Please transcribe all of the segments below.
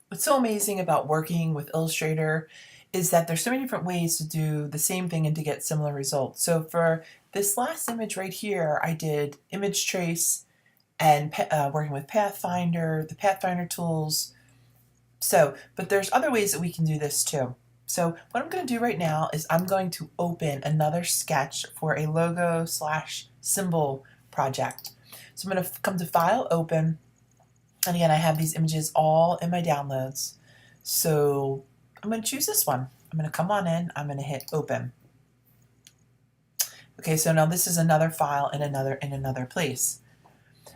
What's so amazing about working with Illustrator is that there's so many different ways to do the same thing and to get similar results. So for this last image right here, I did image trace and working with Pathfinder, the Pathfinder tools. But there's other ways that we can do this too. So what I'm going to do right now is I'm going to open another sketch for a logo slash symbol project. So I'm going to come to File, Open, and again, I have these images all in my downloads. So I'm going to choose this one. I'm going to come on in. I'm going to hit Open. Okay, so now this is another file in another place.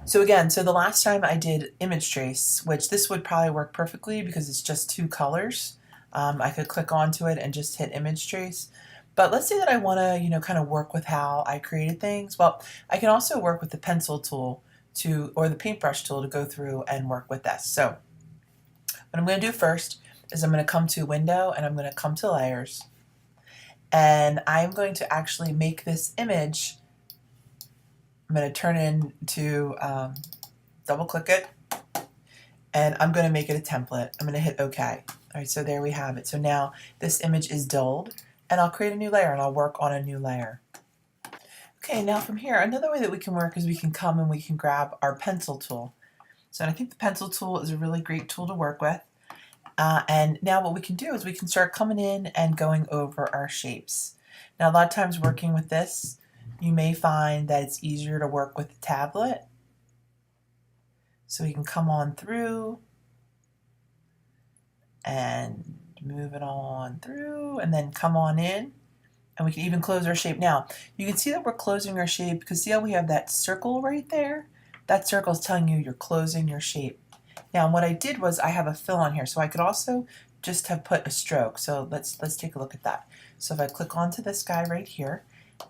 So again, so the last time I did image trace, which this would probably work perfectly because it's just two colors. I could click onto it and just hit image trace. But let's say that I want to, kind of work with how I created things. Well, I can also work with the pencil tool or the paintbrush tool to go through and work with this. So what I'm going to do first is I'm going to come to Window and I'm going to come to Layers. And I'm going to actually make this image. I'm going to turn it into, double click it, and I'm going to make it a template. I'm going to hit OK. All right, so there we have it. So now this image is dulled, and I'll create a new layer and I'll work on a new layer. Okay, now from here, another way that we can work is we can come and we can grab our pencil tool. So I think the pencil tool is a really great tool to work with. And now what we can do is we can start coming in and going over our shapes. Now a lot of times working with this, you may find that it's easier to work with the tablet. So we can come on through and move it on through and then come on in. And we can even close our shape. Now, you can see that we're closing our shape because see how we have that circle right there? That circle is telling you you're closing your shape. Now, what I did was I have a fill on here, so I could also just have put a stroke. So let's take a look at that. So if I click onto this guy right here,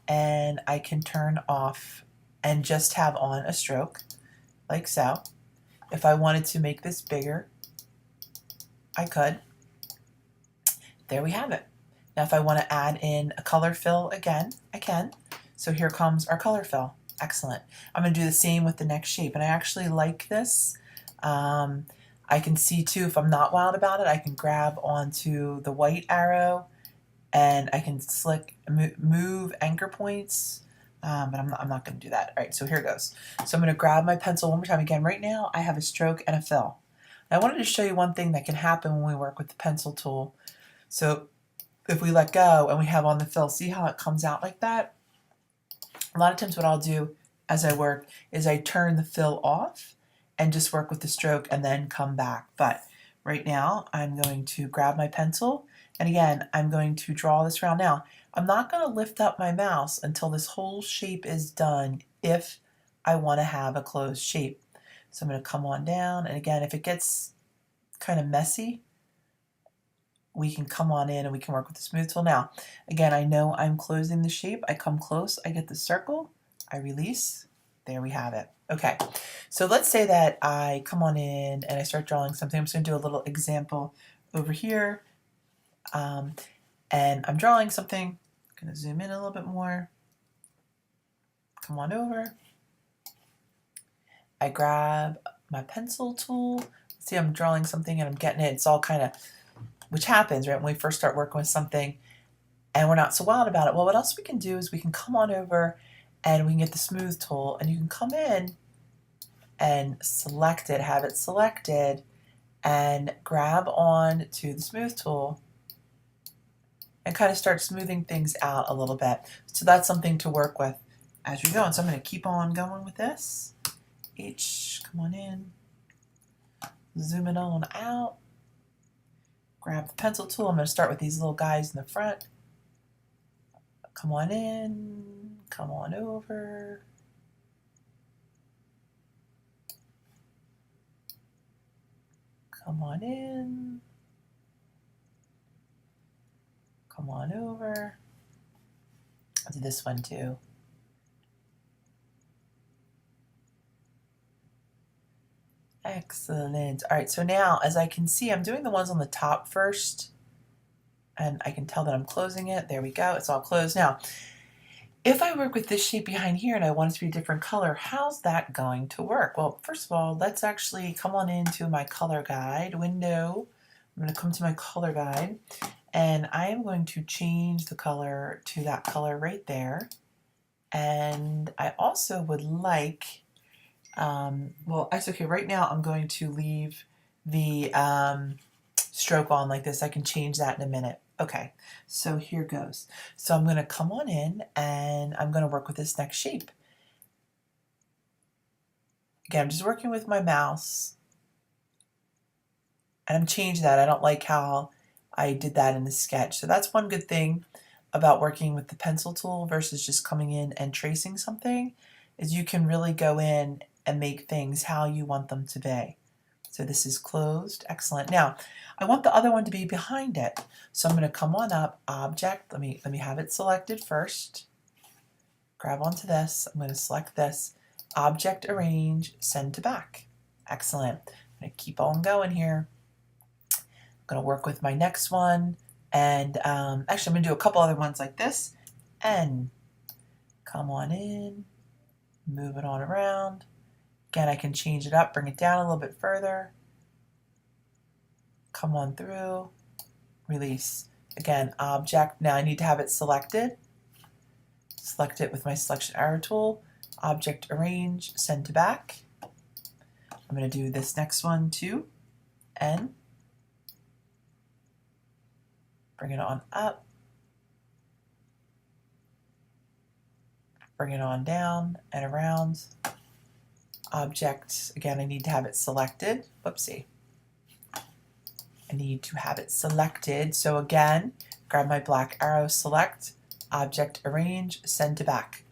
and I can turn off and just have on a stroke, like so. If I wanted to make this bigger, I could. There we have it. Now if I want to add in a color fill again, I can. So here comes our color fill. Excellent. I'm going to do the same with the next shape, and I actually like this. I can see too, if I'm not wild about it, I can grab onto the white arrow and I can move anchor points, but I'm not going to do that. All right, so here it goes. So I'm going to grab my pencil one more time. Again, right now I have a stroke and a fill. And I wanted to show you one thing that can happen when we work with the pencil tool. So if we let go and we have on the fill, see how it comes out like that? A lot of times what I'll do as I work is I turn the fill off and just work with the stroke and then come back. But right now I'm going to grab my pencil, and again I'm going to draw this around. Now I'm not going to lift up my mouse until this whole shape is done if I want to have a closed shape. So I'm going to come on down, and again if it gets kind of messy, we can come on in and we can work with the smooth tool. Now again, I know I'm closing the shape. I come close, I get the circle, I release. There we have it. Okay, so let's say that I come on in and I start drawing something. I'm just going to do a little example over here. And I'm drawing something. I'm going to zoom in a little bit more. Come on over. I grab my pencil tool. See, I'm drawing something and I'm getting it. It's all kind of, which happens, right, when we first start working with something and we're not so wild about it. Well, what else we can do is we can come on over and we can get the smooth tool, and you can come in and select it, have it selected, and grab on to the smooth tool and kind of start smoothing things out a little bit. So that's something to work with as we go. And so I'm going to keep on going with this. Come on in, zoom it on out, grab the pencil tool. I'm going to start with these little guys in the front. Come on in, come on over. Come on in. Come on over. I'll do this one too. Excellent. All right, so now as I can see, I'm doing the ones on the top first, and I can tell that I'm closing it. There we go, it's all closed. Now, If I work with this shape behind here and I want it to be a different color, how's that going to work? Well, first of all, let's actually come on into my color guide window. I'm going to come to my color guide and I am going to change the color to that color right there. And I also would like, well, that's okay. Right now I'm going to leave the stroke on like this. I can change that in a minute. Okay, so here goes. So I'm going to come on in and I'm going to work with this next shape. Again, I'm just working with my mouse and I'm changing that. I don't like how I did that in the sketch. So that's one good thing about working with the pencil tool versus just coming in and tracing something, is you can really go in and make things how you want them to be. So this is closed. Excellent. Now, I want the other one to be behind it. So I'm going to come on up, object. Let me have it selected first. Grab onto this. I'm going to select this. Object, arrange, send to back. Excellent. I'm going to keep on going here. I'm going to work with my next one. And actually, I'm going to do a couple other ones like this. And come on in. Move it on around. Again, I can change it up, bring it down a little bit further. Come on through, release. Again, object, now I need to have it selected. Select it with my selection arrow tool. Object, arrange, send to back. I'm going to do this next one too. N. Bring it on up. Bring it on down and around. Object, again, I need to have it selected. Whoopsie. I need to have it selected. So again, grab my black arrow, select, object, arrange, send to back.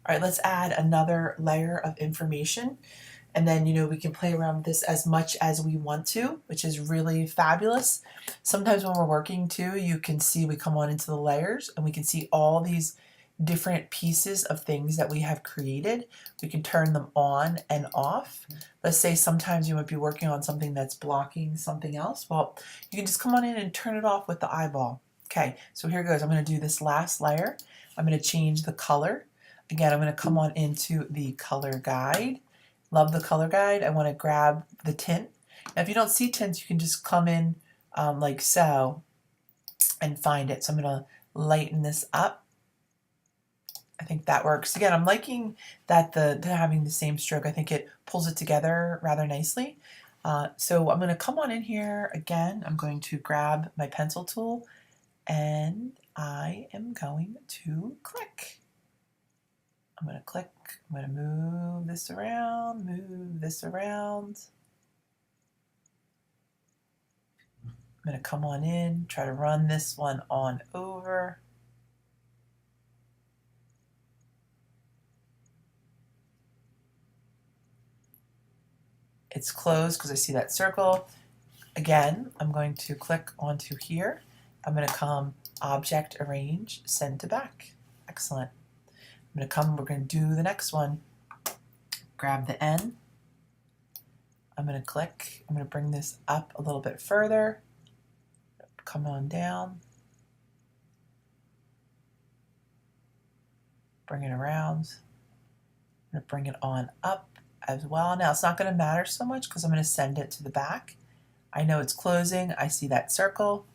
All right, let's add another layer of information. And then, we can play around with this as much as we want to, which is really fabulous. Sometimes when we're working too, you can see we come on into the layers and we can see all these different pieces of things that we have created. We can turn them on and off. Let's say sometimes you might be working on something that's blocking something else. Well, you can just come on in and turn it off with the eyeball. Okay, so here goes. I'm going to do this last layer. I'm going to change the color. Again, I'm going to come on into the color guide. Love the color guide. I want to grab the tint. Now, if you don't see tints, you can just come in like so and find it. So I'm going to lighten this up. I think that works. Again, I'm liking that having the same stroke. I think it pulls it together rather nicely. So I'm going to come on in here again. I'm going to grab my pencil tool and I am going to click. I'm going to click. I'm going to move this around, move this around. I'm going to come on in, try to run this one on over. It's closed because I see that circle. Again, I'm going to click onto here. I'm going to come object, arrange, send to back. Excellent. I'm going to come, we're going to do the next one. Grab the N. I'm going to click. I'm going to bring this up a little bit further. Come on down. Bring it around. I'm going to bring it on up as well. Now it's not going to matter so much because I'm going to send it to the back. I know it's closing. I see that circle.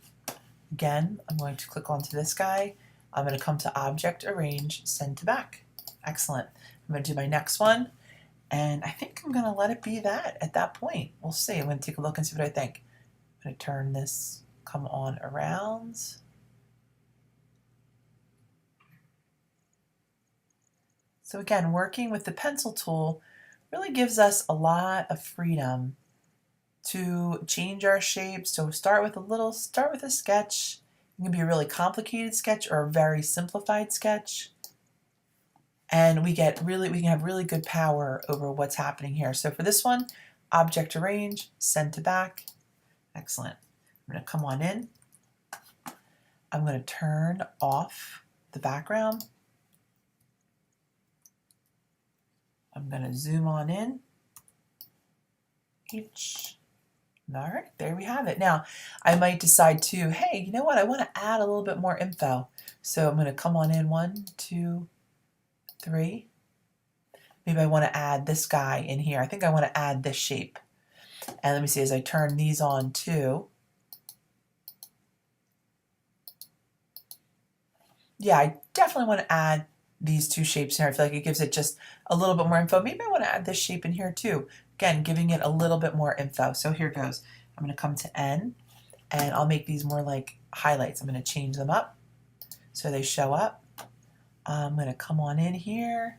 Again, I'm going to click onto this guy. I'm going to come to object, arrange, send to back. Excellent. I'm going to do my next one. And I think I'm going to let it be that at that point. We'll see. I'm going to take a look and see what I think. I'm going to turn this, come on around. So again, working with the pencil tool really gives us a lot of freedom to change our shapes. So start with a sketch. It can be a really complicated sketch or a very simplified sketch. And we can have really good power over what's happening here. So for this one, object arrange, send to back. Excellent. I'm going to come on in. I'm going to turn off the background. I'm going to zoom on in. All right, there we have it. Now, I might decide to, hey, you know what? I want to add a little bit more info. So I'm going to come on in 1, 2, 3. Maybe I want to add this guy in here. I think I want to add this shape. And let me see, as I turn these on too. Yeah, I definitely want to add these two shapes here. I feel like it gives it just a little bit more info. Maybe I want to add this shape in here too. Again, giving it a little bit more info. So here goes. I'm going to come to N, and I'll make these more like highlights. I'm going to change them up so they show up. I'm going to come on in here.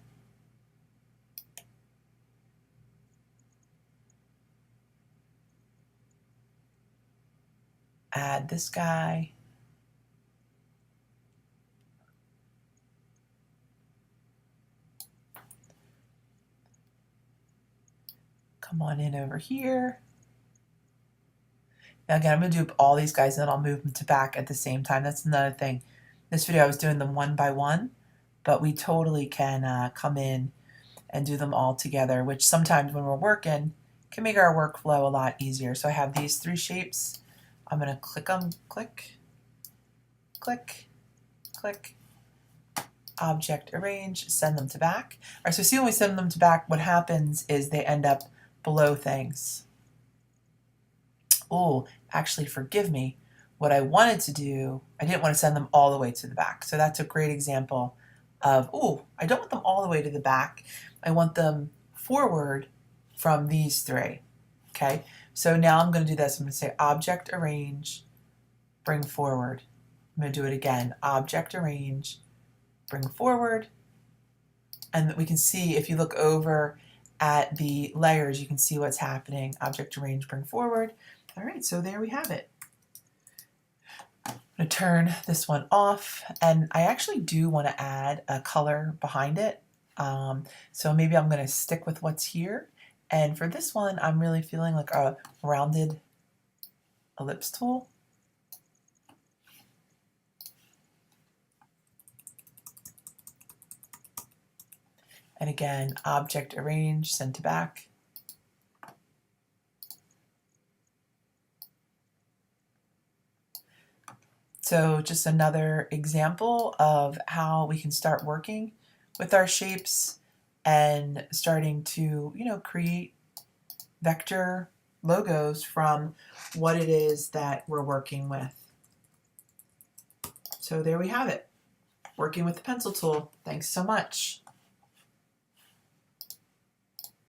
Add this guy. Come on in over here. Now again, I'm going to do all these guys and then I'll move them to back at the same time. That's another thing. This video I was doing them one by one, but we totally can come in and do them all together, which sometimes when we're working can make our workflow a lot easier. So I have these 3 shapes. I'm going to click them, click, click, click, object arrange, send them to back. All right, so see when we send them to back, what happens is they end up below things. Oh, actually, forgive me. What I wanted to do, I didn't want to send them all the way to the back. So that's a great example of, oh, I don't want them all the way to the back. I want them forward from these 3. Okay, so now I'm going to do this. I'm going to say object arrange, bring forward. I'm going to do it again. Object arrange, bring forward. And we can see if you look over at the layers, you can see what's happening. Object arrange, bring forward. All right, so there we have it. I'm going to turn this one off, and I actually do want to add a color behind it. So maybe I'm going to stick with what's here. And for this one, I'm really feeling like a rounded ellipse tool. And again, object arrange, send to back. So just another example of how we can start working with our shapes and starting to, create vector logos from what it is that we're working with. So there we have it, working with the pencil tool. Thanks so much.